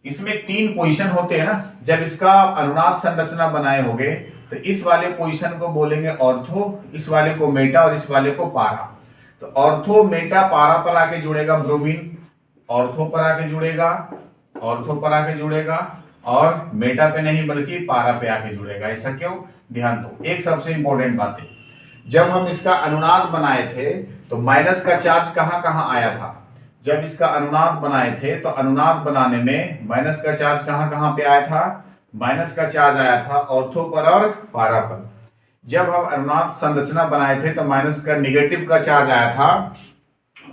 इसमें 3 पोजीशन होते हैं ना, जब इसका अनुनाद संरचना बनाए होगे तो इस वाले पोजीशन को बोलेंगे ऑर्थो, इस वाले को मेटा और इस वाले को पारा। तो ऑर्थो मेटा पारा पर आके जुड़ेगा ब्रोमीन, ऑर्थो पर आके जुड़ेगा, ऑर्थो पर आके जुड़ेगा, और मेटा पे नहीं बल्कि पारा पे आके जुड़ेगा। ऐसा क्यों? ध्यान दो, एक सबसे इंपॉर्टेंट बात है, जब हम इसका अनुनाद बनाए थे तो माइनस का चार्ज कहां कहां आया था? जब इसका अनुनाद बनाए थे तो अनुनाद बनाने में माइनस का चार्ज कहां कहां पे आया था? माइनस का चार्ज आया था ऑर्थो पर और पारा पर। जब हम अनुनाद संरचना बनाए थे तो माइनस का नेगेटिव का चार्ज आया था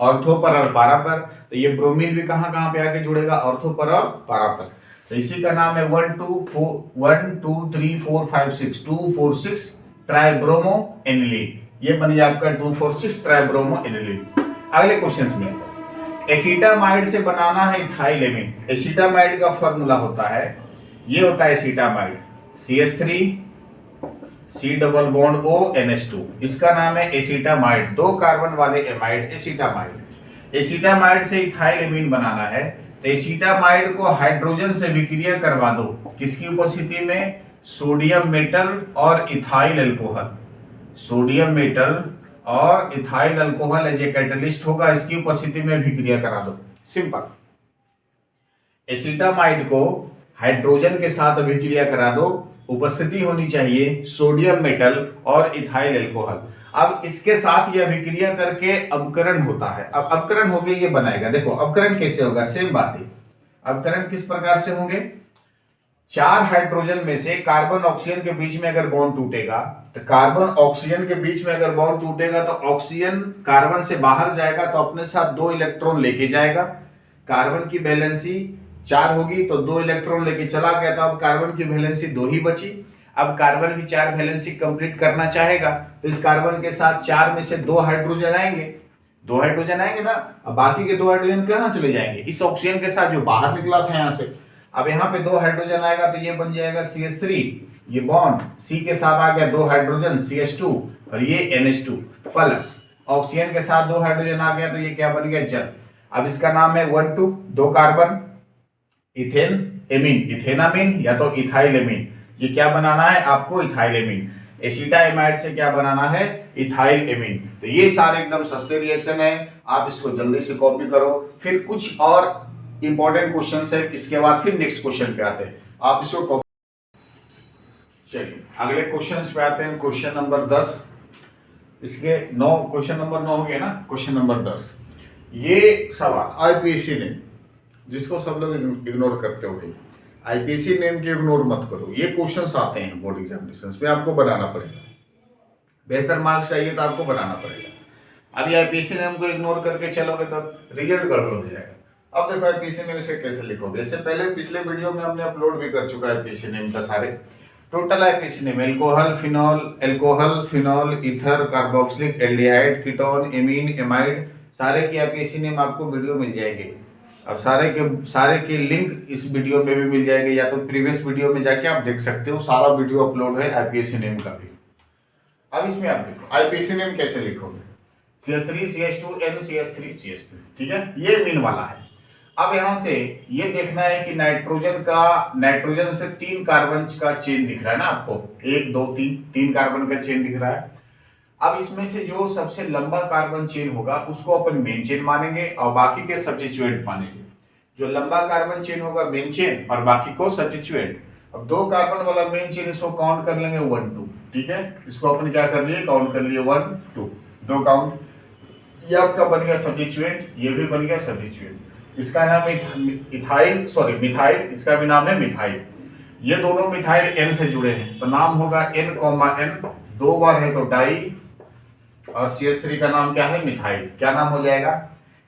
ऑर्थो पर और पारा पर। तो ये ब्रोमीन भी कहां कहां पे आके जुड़ेगा? ऑर्थो पर और पारा पर। तो इसी का नाम है 1 2 3 4 5 6 2,4,6 ट्राइब्रोमो एनिलीन। ये बन गया आपका 2,4,6 ट्राइब्रोमो एनिलीन। अगले क्वेश्चन में एसीटामाइड से बनाना है इथाइल एमीन। एसीटामाइड का फॉर्मूला होता है, ये होता है एसीटामाइड CH3 C double bond O NH2, इसका नाम है एसीटामाइड, 2 कार्बन वाले एमाइड एसीटामाइड। एसीटामाइड से इथाइल एमीन बनाना है तो एसीटामाइड को हाइड्रोजन से विक्रिया करवा दो। किसकी उपस्थिति में? सोडियम मेटल और इथाइल अल्कोहल। सोडियम मेटल और ethyl alcohol as a catalyst होगा, इसकी उपस्थिति में विक्रिया करा दो। सिंपल। एसीटामाइड को हाइड्रोजन के साथ अभिक्रिया करा दो, उपस्थिति होनी चाहिए सोडियम मेटल और इथाइल अल्कोहल। अब इसके साथ ये अभिक्रिया करके अपकरण होता है। अब अपकरण हो गए, ये बनाएगा। देखो अपकरण कैसे होगा, सेम बात है। अपकरण किस प्रकार से होंगे? 4 हाइड्रोजन में से कार्बन ऑक्सीजन के बीच में अगर बॉन्ड टूटेगा तो कार्बन ऑक्सीजन के बीच में अगर बॉन्ड टूटेगा तो ऑक्सीजन कार्बन से बाहर जाएगा तो अपने साथ 2 इलेक्ट्रॉन लेके जाएगा। कार्बन की वैलेंसी 4 होगी तो 2 इलेक्ट्रॉन लेके चला गया, तो अब कार्बन की वैलेंसी 2 ही बची। अब कार्बन भी 4 वैलेंसी कंप्लीट करना चाहेगा तो इस कार्बन के साथ 4 में से 2 हाइड्रोजन आएंगे, 2 हाइड्रोजन आएंगे ना। अब बाकी के 2 हाइड्रोजन कहां चले जाएंगे? इस ऑक्सीजन के साथ जो बाहर निकला था यहां से। अब यहाँ पे 2 हाइड्रोजन आएगा तो ये बन जाएगा CH3, ये बॉन्ड C के साथ आ गया 2 हाइड्रोजन CH2 और ये NH2 प्लस ऑक्सीजन के साथ 2 हाइड्रोजन आ गया तो ये क्या बन गया? जल। अब इसका नाम है 1 2 2 कार्बन इथेन एमीन, इथेनामीन या तो इथाइल एमीन। ये क्या बनाना है आपको? Ethyl amine. एसीटामाइड से क्या बनाना है? Ethyl amine. तो ये सारे एकदम सस्ते रिएक्शन है, आप इसको जल्दी से कॉपी करो। फिर कुछ और इंपॉर्टेंट क्वेश्चन है, इसके बाद फिर नेक्स्ट क्वेश्चन पे आते हैं, आप इसको कॉपी। चलिए अगले क्वेश्चन पे आते हैं। क्वेश्चन नंबर 10, इसके 9, क्वेश्चन नंबर 9 हो गया ना। क्वेश्चन नंबर 10, ये सवाल आईपीएससी ने, जिसको सब लोग इग्नोर करते हो, आईपीएससी नेम के इग्नोर मत करो। ये क्वेश्चंस आते हैं बोर्ड एग्जामिनेशंस में, आपको बनाना पड़ेगा। बेहतर मार्क्स चाहिए तो आपको बनाना पड़ेगा। अभी आईपीएससी नेम को इग्नोर करके चलोगे तो रिजल्ट गड़बड़ हो जाएगा। अब देखो आईपीएससी नेम इसे कैसे लिखोगे। इससे पहले पिछले वीडियो में हमने अपलोड भी कर चुका है आईपीएससी नेम का सारे। Total IPSC name alcohol, phenol, ether, carboxylic, aldehyde, ketone, amine, amide, सारे की आईपीएससी नेम आपको वीडियो मिल जाएंगे और सारे के लिंक इस वीडियो में भी मिल जाएंगे, या तो प्रीवियस वीडियो में जाके आप देख सकते हो। सारा वीडियो अपलोड है आईपीएससी नेम का भी। अब इसमें आप देखो आईपीएससी नेम कैसे लिखोगे। CH3 CH2 NCH3 CH3, ठीक है, ये मीन वाला है। अब यहां से ये देखना है कि नाइट्रोजन से 3 कार्बन का चेन दिख रहा है ना आपको, 1 2 3 कार्बन का चेन दिख रहा है। अब इसमें से जो सबसे लंबा कार्बन चेन होगा उसको अपन मेन चेन मानेंगे और बाकी के सब्स्टिट्यूएंट मानेंगे। जो लंबा कार्बन चेन होगा मेन चेन और बाकी को सब्स्टिट्यूएंट। अब 2 कार्बन वाला मेन चेन, इसको काउंट कर लेंगे 1 2, ठीक है। इसको अपन क्या कर लिए? काउंट कर लिए 1 2, 2 काउंट। ये आपका बन गया सब्स्टिट्यूएंट, ये भी बन गया सब्स्टिट्यूएंट। इसका नाम इथाइल, सॉरी मिथाइल, इसका भी नाम है मिथाइल। ये दोनों मिथाइल एन से जुड़े हैं तो नाम होगा एन कॉमा एन, 2 बार है तो डाई, और CH3 का नाम क्या है मिथाइल। क्या नाम हो जाएगा?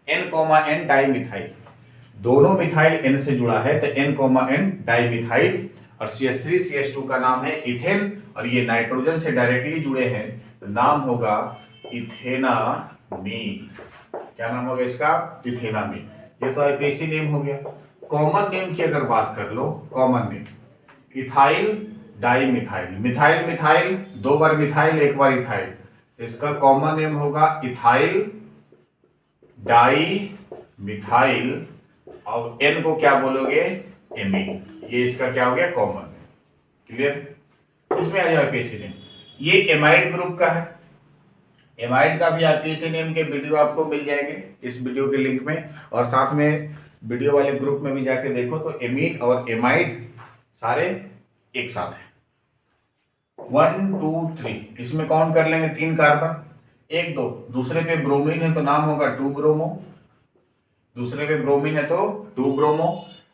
N comma N dimethyl. दोनों मिथाइल एन से जुड़ा है तो N comma N di methyl, और CH3 CH2 का नाम है इथेन, और ये नाइट्रोजन से डायरेक्टली जुड़े हैं तो नाम होगा इथेनामीन। क्या नाम होगा इसका? इथेनामीन। ये तो IPAC नेम हो गया। कॉमन नेम की अगर बात कर लो, common name ethyl di methyl, methyl methyl, 2 बार मिथाइल 1 बार इथाइल, इसका कॉमन नेम होगा इथाइल डाई मिथाइल, और एन को क्या बोलोगे? एमीन। ये इसका क्या हो गया? Common name. क्लियर? इसमें आ जाए IPAC नेम। ये एमाइड ग्रुप का है। एमाइड का भी IPAC नेम के वीडियो आपको मिल जाएंगे इस वीडियो के लिंक में, और साथ में वीडियो वाले ग्रुप में भी जाके देखो तो एमीन और एमाइड सारे एक साथ है। 1 2 3 इसमें काउंट कर लेंगे 3 कार्बन, 1 2, दूसरे पे ब्रोमीन है तो नाम होगा 2 ब्रोमो, दूसरे पे ब्रोमीन है तो 2 ब्रोमो।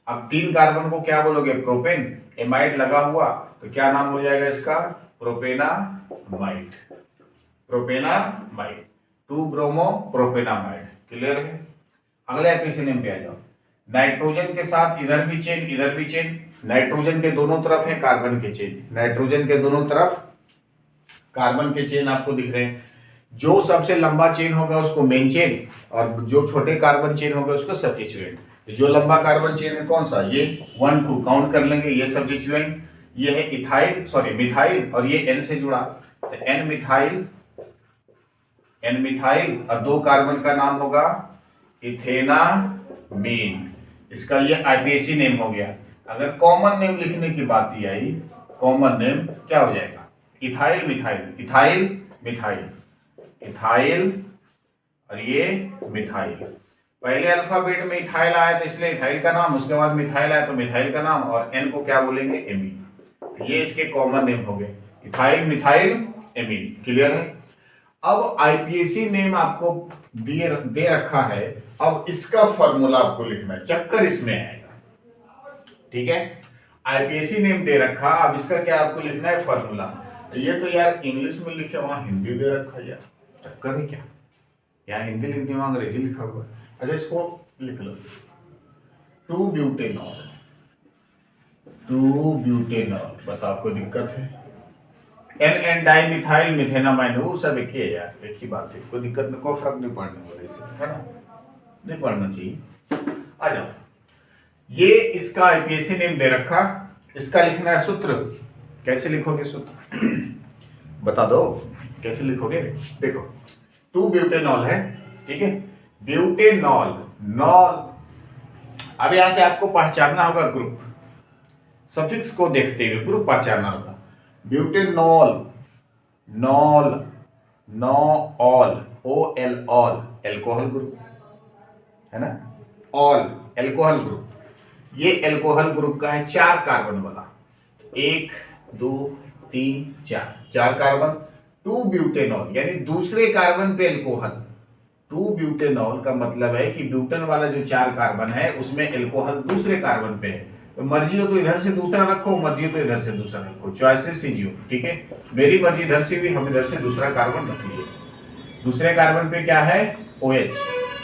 अब 3 कार्बन को क्या बोलोगे? प्रोपेन। एमाइड लगा हुआ तो क्या नाम हो जाएगा इसका? प्रोपेनामाइड। प्रोपेनामाइड, 2 ब्रोमो प्रोपेनामाइड। क्लियर है? अगले IPAC नेम पे आ जाओ। नाइट्रोजन के साथ इधर भी चेन इधर भी चेन, नाइट्रोजन के दोनों तरफ है कार्बन के चेन, नाइट्रोजन के दोनों तरफ कार्बन के चेन आपको दिख रहे हैं। जो सबसे लंबा चेन होगा उसको मेन चेन, और जो छोटे कार्बन चेन होगा उसको सब्स्टिट्यूएंट। जो लंबा कार्बन चेन है कौन सा? ये 1 2 काउंट कर लेंगे, ये सब्स्टिट्यूएंट, ये है इथाइल, सॉरी मिथाइल, और ये एन से जुड़ा तो एन मिथाइल, एन मिथाइल, और 2 कार्बन का नाम होगा इथेनामीन। इसका ये IPAC नेम हो गया। अगर कॉमन नेम लिखने की बात ही आई, कॉमन नेम क्या हो जाएगा? Ethyl methyl, ethyl methyl, ethyl, और ये मिथाइल। पहले अल्फाबेट में इथाइल आया तो इसलिए इथाइल का नाम, उसके बाद मिथाइल आया तो मिथाइल का नाम, और एन को क्या बोलेंगे? एमीन। ये इसके कॉमन नेम हो गए, इथाइल मिथाइल एमीन। क्लियर है? अब IPAC नेम आपको दे रखा है, अब इसका फॉर्मूला आपको लिखना है, चक्कर इसमें आएगा। ठीक है? IPAC नेम दे रखा, अब इसका क्या आपको लिखना है? फॉर्मूला। ये तो यार इंग्लिश में लिखे, वहां हिंदी दे रखा है यार, चक्कर है क्या? यहाँ हिंदी लिख दी, वहां अंग्रेजी लिखा हुआ है। अच्छा, इसको लिख लो, 2 ब्यूटेनॉल, 2 ब्यूटेनॉल। बताओ कोई दिक्कत है? एन डाई मिथाइल मिथेनामाइन, वो सब एक ही है यार, एक ही बात है, कोई दिक्कत नहीं, कोई फर्क नहीं पड़ने वाला इससे, है ना? नहीं पढ़ना चाहिए। आ जाओ, ये इसका IPAC नेम दे रखा, इसका लिखना है सूत्र। कैसे लिखोगे सूत्र? बता दो कैसे लिखोगे। देखो 2 ब्यूटेनॉल है, ठीक है, ब्यूटेनॉल, नॉल। अब यहां से आपको पहचानना होगा ग्रुप, सफिक्स को देखते हुए ग्रुप पहचानना होगा। Butanol, knoll, know all, OL all, alcohol group है ना, ऑल एल्कोहल ग्रुप। ये एल्कोहल ग्रुप का है 4 कार्बन वाला, 1 2 3 4, 4 कार्बन। 2 ब्यूटेनॉल यानी दूसरे कार्बन पे एल्कोहल। 2 ब्यूटेनॉल का मतलब है कि ब्यूटेन वाला जो 4 कार्बन है उसमें एल्कोहल दूसरे कार्बन पे है। तो मर्जी हो तो इधर से दूसरा रखो, मर्जी हो तो इधर से दूसरा रखो, चॉइसेस सीजियो। ठीक है, मेरी मर्जी इधर से भी, हम इधर से दूसरा कार्बन रख लिए। दूसरे कार्बन पे क्या है? OH,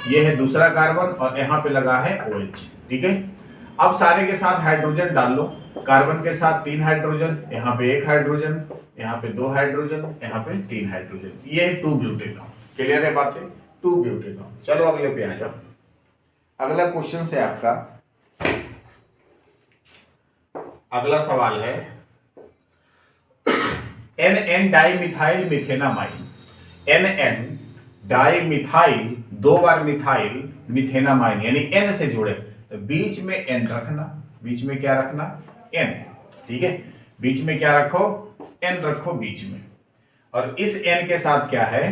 ये है दूसरा कार्बन, और यहाँ पे लगा है OH। ठीक है, अब सारे के साथ हाइड्रोजन डाल लो। कार्बन के साथ 3 हाइड्रोजन, यहाँ पे 1 हाइड्रोजन, यहाँ पे 2 हाइड्रोजन, यहाँ पे 3 हाइड्रोजन। ये 2 ब्यूटेनॉल। क्लियर है बातें? 2 ब्यूटेनॉल। चलो अगले पे आ जाओ। अगला क्वेश्चन से आपका अगला सवाल है NN dimethyl methenamine. NN dimethyl, 2 बार मिथाइल, मिथेनामाइन यानी N से जुड़े, तो बीच में N रखना। बीच में क्या रखना? N। ठीक है, बीच में क्या रखो? N रखो बीच में। और इस N के साथ क्या है?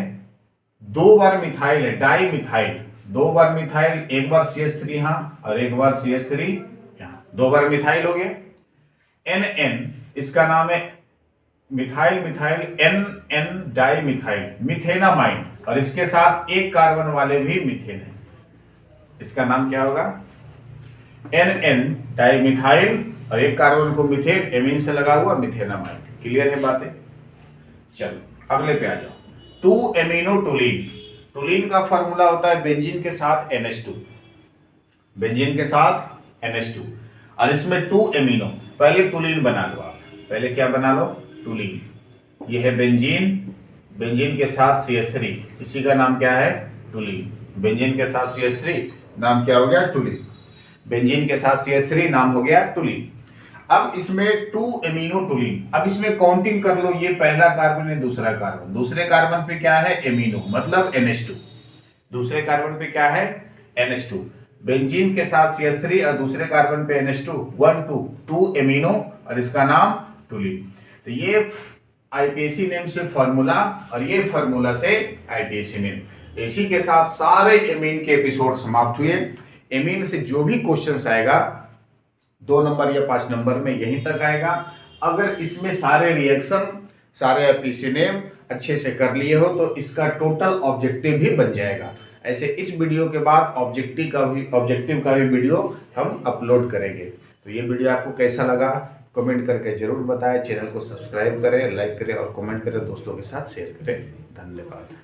2 बार मिथाइल है, डाई मिथाइल, 2 बार मिथाइल, 1 बार CH3 यहाँ और 1 बार CH3 यहाँ, 2 बार मिथाइल हो गया। NN इसका नाम है methyl methyl, NN di methyl methenamine, और इसके साथ 1 कार्बन वाले भी मिथेन है, इसका नाम क्या होगा? NN डाइमिथाइल और एक कार्बन को मिथेन, एमीन से लगा हुआ मिथेनामाइड। क्लियर है बातें? चलो अगले पे आ जाओ। 2 एमिनो टोलिन। टोलिन का फार्मूला होता है बेंजीन के साथ NH2, बेंजीन के साथ NH2, और इसमें 2 एमिनो। पहले टोलिन बना लो आप, पहले क्या बना लो? टोलिन। ये है बेंजीन, बेंजीन के साथ CH3, इसी का नाम क्या है? टोलिन। बेंजीन के साथ CH3 नाम क्या हो गया? टोलिन। बेंजीन के साथ CH3 नाम हो गया टोलिन। अब इसमें 2 एमिनो टोलिन। अब इसमें काउंटिंग कर लो, ये पहला कार्बन है, दूसरा कार्बन, दूसरे कार्बन पे क्या है? एमिनो, मतलब NH2। दूसरे कार्बन पे क्या है? NH2। बेंजीन के साथ CH3 और दूसरे कार्बन पे NH2, 1 2 एमिनो, और इसका नाम टोलिन। तो ये आईपीएसी नेम से फार्मूला, और ये फार्मूला से आईपीएसी नेम। इसी के साथ सारे एमीन के एपिसोड समाप्त हुए। एमीन से जो भी क्वेश्चंस आएगा 2 नंबर या 5 नंबर में यहीं तक आएगा। अगर इसमें सारे रिएक्शन, सारे आईपीएसी नेम अच्छे से कर लिए हो तो इसका टोटल ऑब्जेक्टिव भी बन जाएगा। ऐसे इस वीडियो के बाद ऑब्जेक्टिव का भी वीडियो हम अपलोड करेंगे। तो ये वीडियो आपको कैसा लगा कमेंट करके जरूर बताएं। चैनल को सब्सक्राइब करें, लाइक करें और कमेंट करें, दोस्तों के साथ शेयर करें। धन्यवाद।